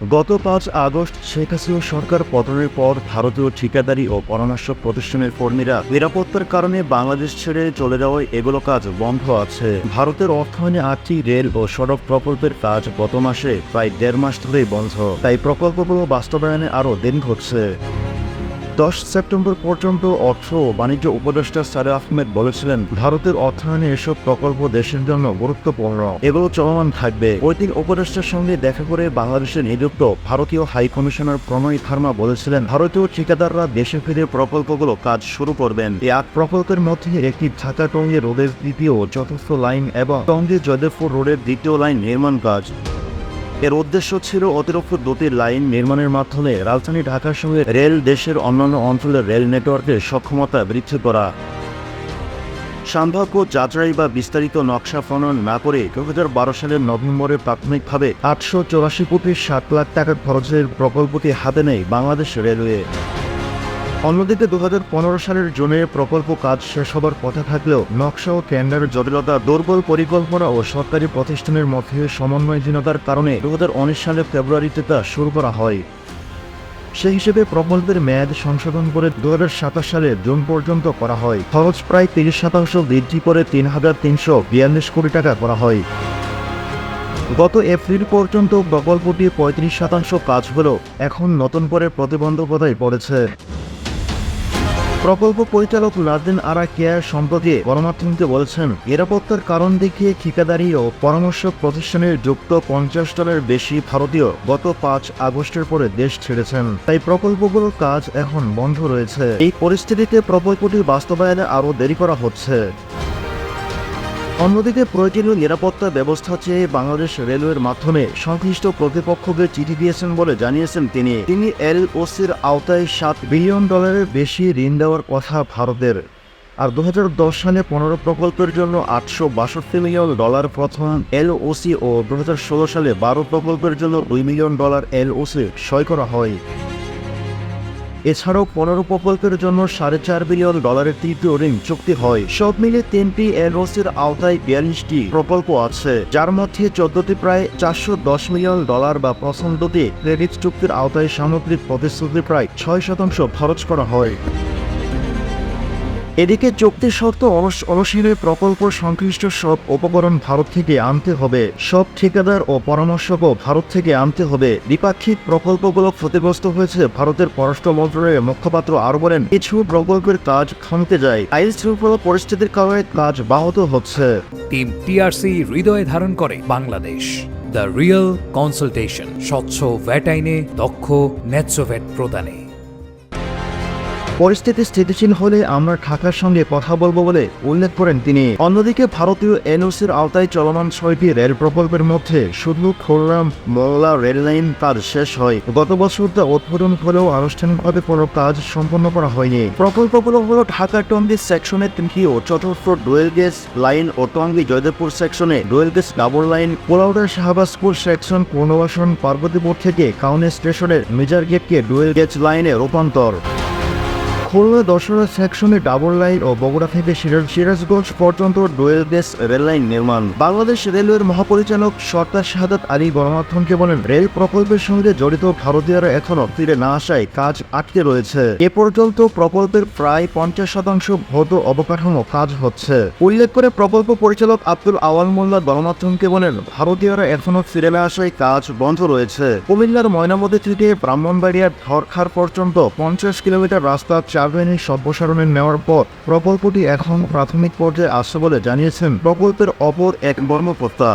গত ৫ আগস্ট শেখ হাসিনা সরকার পতনের পর ভারতীয় ঠিকাদারি ও পরামর্শ প্রতিষ্ঠানের কর্মীরা নিরাপত্তার কারণে বাংলাদেশ ছেড়ে চলে যাওয়ায় এগুলো কাজ বন্ধ আছে। ভারতের অর্থায়নে ৮টি রেল ও সড়ক প্রকল্পের কাজ গত মাসে প্রায় ১.৫ মাস ধরেই বন্ধ, তাই প্রকল্পগুলো বাস্তবায়নে আরও দেরি হচ্ছে। ১০ সেপ্টেম্বর পর্যন্ত অর্থ ও বাণিজ্য উপদেষ্টা সালেহ আহমেদ বলেছিলেন, ভারতের অর্থায়নে এসব প্রকল্প দেশের জন্য গুরুত্বপূর্ণ, এগুলো চলমান থাকবে। ওই দিন উপদেষ্টার সঙ্গে দেখা করে বাংলাদেশে নিযুক্ত ভারতীয় হাই কমিশনার প্রণয় ভার্মা বলেছিলেন, ভারতীয় ঠিকাদাররা দেশে ফিরে প্রকল্পগুলো কাজ শুরু করবেন। এই ৮ প্রকল্পের মধ্যে একটি ঢাকা টঙ্গী রোডের দ্বিতীয় ও চতুর্থ লাইন এবং টঙ্গী জয়দেবপুর রোডের দ্বিতীয় লাইন নির্মাণ কাজ। এর উদ্দেশ্য ছিল অতিরিক্ত ২টি লাইন নির্মাণের মাধ্যমে রাজধানী ঢাকার সঙ্গে রেল দেশের অন্যান্য অঞ্চলের রেল নেটওয়ার্কের সক্ষমতা বৃদ্ধি করা। সম্ভাব্য যাত্রাই বা বিস্তারিত নকশা প্রণয়ন না করে ২০১২ সালের নভেম্বরে প্রাথমিকভাবে ৮৮৪ কোটি ৭ লাখ টাকা খরচের প্রকল্পটি হাতে নেয় বাংলাদেশ রেলওয়ে। অন্যদিকে ২০১৫ সালের জুনে প্রকল্প কাজ শেষ হবার কথা থাকলেও নকশা ও টেন্ডার জটিলতা, দুর্বল পরিকল্পনা ও সরকারি প্রতিষ্ঠানের মধ্যে সমন্বয়হীনতার কারণে ২০১৯ সালের ফেব্রুয়ারিতে তা শুরু করা হয়। সেই হিসেবে প্রকল্পের মেয়াদ সংশোধন করে ২০২৭ সালের জুন পর্যন্ত করা হয়। খরচ প্রায় ৩০% বৃদ্ধি করে ৩,৩৪২ কোটি টাকা করা হয়। গত এপ্রিল পর্যন্ত প্রকল্পটি ৩৫% কাজ হলেও এখন নতুন করে প্রতিবন্ধকতায় পড়েছে। প্রকল্প পরিচালক নাজদিন আরা কেয়ার সম্প্রতি গণমাধ্যমকে বলেছেন, নিরাপত্তার কারণ দেখিয়ে ঠিকাদারি ও পরামর্শ প্রতিষ্ঠানের যুক্ত ৫০ জনের বেশি ভারতীয় গত ৫ আগস্টের পরে দেশ ছেড়েছেন, তাই প্রকল্পগুলোর কাজ এখন বন্ধ রয়েছে। এই পরিস্থিতিতে প্রকল্পটি বাস্তবায়নে আরও দেরি করা হচ্ছে। অন্যদিকে প্রয়োজনীয় নিরাপত্তা ব্যবস্থা চেয়ে বাংলাদেশ রেলওয়ের মাধ্যমে সংশ্লিষ্ট কর্তৃপক্ষকে চিঠি দিয়েছেন বলে জানিয়েছেন তিনি এলওসির আওতায় $7 বিলিয়ন বেশি ঋণ দেওয়ার কথা ভারতের। আর ২০১০ সালে ১৫ প্রকল্পের জন্য $৮৬২ মিলিয়ন প্রথম এলওসি ও ২০১৬ সালে ১২ প্রকল্পের জন্য $2 মিলিয়ন এলওসি সই করা হয়। এছাড়াও ১৫ প্রকল্পের জন্য $৪.৫ বিলিয়ন তৃতীয় ঋণ চুক্তি হয়। সব মিলে ৩টি এলওসির আওতায় ৪২টি প্রকল্প আছে, যার মধ্যে ১৪টি প্রায় $৪১০ মিলিয়ন বা প্রথম দুটি ক্রেডিট চুক্তির আওতায় সামগ্রিক প্রতিশ্রুতি প্রায় ৬% খরচ করা হয়। এদিকে চুক্তির শর্ত অনুসারে প্রকল্প সংশ্লিষ্ট সব উপকরণ ভারত থেকে আনতে হবে, সব ঠিকাদার ও পরামর্শকও ভারত থেকে আনতে হবে। দ্বিপাক্ষিক প্রকল্পগুলো ক্ষতিগ্রস্ত হয়েছে। ভারতের পররাষ্ট্র মন্ত্রণালয়ের মুখপাত্র আরও বলেন, কিছু প্রকল্পের কাজ থমকে যায়, আইন শৃঙ্খলা পরিস্থিতির কারণে কাজ ব্যাহত হচ্ছে। টিম টিআরসি হৃদয়ে ধারণ করে বাংলাদেশ। দ্য রিয়েল কনসালটেশন, স্বচ্ছ ভ্যাট আইনে দক্ষ ন্যায্য ভ্যাট প্রদানে। পরিস্থিতি স্থিতিশীল হলে আমরা ঢাকার সঙ্গে কথা বলবো বলে উল্লেখ করেন তিনি। অন্যদিকে ভারতীয় এনওসির আওতায় চলমান ৬টি রেল প্রকল্পের মধ্যে শুধু খুলনা মোংলা রেল লাইন কাজ শেষ হয়। গত বছর তা উদ্বোধন হলেও আনুষ্ঠানিকভাবে কোনো কাজ সম্পন্ন করা হয়নি। প্রকল্পগুলো হলো ঢাকা টঙ্গী সেকশনে ৩টি ও চতুর্থ ডুয়েল গেজ লাইন ও টঙ্গী জয়দেবপুর সেকশনে dual gauge double line, Polaura Shahbazpur section পুনর্বাসন, পার্বতীপুর থেকে কাউনে স্টেশনের মেজর গেটকে ডুয়েল গেজ লাইনে রূপান্তর, খুলনা দশরা সেকশনে ডাবল লাইন ও বগুড়া থেকে সিরাজগঞ্জ পর্যন্ত ডুয়েল গেজ রেল লাইন নির্মাণ। বাংলাদেশ রেলওয়ের মহাপরিচালক সরদার শাহাদাত আলী গণমাধ্যমকে বলেন, রেল প্রকল্পের সঙ্গে জড়িত ভারতীয়রা এখনও ফিরে না আসায় কাজ আটকে রয়েছে। এ পর্যন্ত প্রকল্পের প্রায় ৫০% ভৌত অবকাঠামো কাজ হচ্ছে। উল্লেখ করে প্রকল্প পরিচালক আব্দুল আওয়াল মোল্লা গণমাধ্যমকে বলেন, ভারতীয়রা এখনও ফিরে না আসায় কাজ বন্ধ রয়েছে। কুমিল্লার ময়নামতি থেকে ব্রাহ্মণবাড়িয়ার ধরখার পর্যন্ত ৫০ কিলোমিটার রাস্তা চারবেনের সম্প্রসারণে নেওয়ার পর প্রকল্পটি এখন প্রাথমিক পর্যায়ে আসছে বলে জানিয়েছেন প্রকল্পের অপর এক কর্মকর্তা।